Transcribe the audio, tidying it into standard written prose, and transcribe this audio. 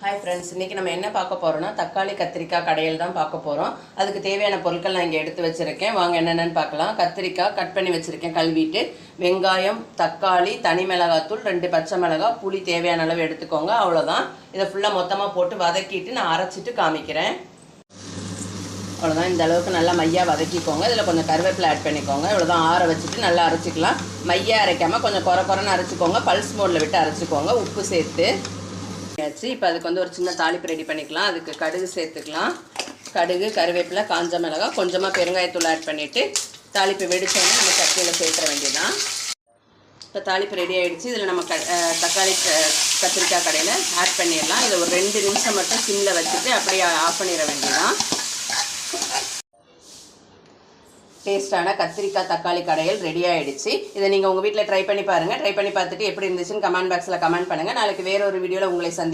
Hi friends, இன்றைக்கி நம்ம என்ன பார்க்க போகிறோம்னா தக்காளி கத்திரிக்காய் கடையில் தான் பார்க்க போகிறோம். அதுக்கு தேவையான பொருட்கள் நான் இங்கே எடுத்து வச்சுருக்கேன். வாங்க என்னென்னு பார்க்கலாம். கத்திரிக்காய் கட் பண்ணி வச்சுருக்கேன் கழுவிட்டு, வெங்காயம், தக்காளி, தனி மிளகாத்தூள், 2 பச்சை மிளகாய், புளி தேவையான அளவு எடுத்துக்கோங்க. அவ்வளோதான். இதை ஃபுல்லாக மொத்தமாக போட்டு வதக்கிட்டு நான் அரைச்சிட்டு காமிக்கிறேன். அவ்வளோதான். இந்த அளவுக்கு நல்லா மையாக வதக்கிக்கோங்க. இதில் கொஞ்சம் கருவேப்பிலை ஆட் பண்ணிக்கோங்க. இவ்வளோதான். ஆற வச்சுட்டு நல்லா அரைச்சிக்கலாம். மையாக அரைக்காமல் கொஞ்சம் குறைன்னு அரைச்சிக்கோங்க. பல்ஸ் மோடில் விட்டு அரைச்சிக்கோங்க. உப்பு சேர்த்து இப்போ அதுக்கு ஒரு சின்ன தாளிப்பு ரெடி பண்ணிக்கலாம். அதுக்கு கடுகு சேர்த்துக்கலாம். கடுகு, கருவேப்பிலை, காஞ்ச மிளகாய், கொஞ்சமாக பெருங்காயத்தூள் ஆட் பண்ணிவிட்டு தாளிப்பு வெடிச்சோன்னா நம்ம சட்டியில் சேர்த்துற வேண்டியதான். இப்போ தாளிப்பு ரெடி ஆகிடுச்சு. இதில் நம்ம தக்காளி கத்திரிக்காய் கடையில் ஆட் பண்ணிடலாம். இதை ஒரு 2 நிமிஷம் மட்டும் சிம்மில் வச்சுட்டு அப்படியே ஆஃப் பண்ணிட வேண்டியதான். டேஸ்டான கத்திரிக்காய் தக்காளி கடையில் ரெடி ஆகிடுச்சு. இதை நீங்கள் உங்கள் வீட்டில் ட்ரை பண்ணி பாருங்கள். ட்ரை பண்ணி பார்த்துட்டு எப்படி இருந்துச்சுன்னு கமெண்ட் பாக்ஸில் கமெண்ட் பண்ணுங்கள். நாளைக்கு வேறு ஒரு வீடியோவில் உங்களை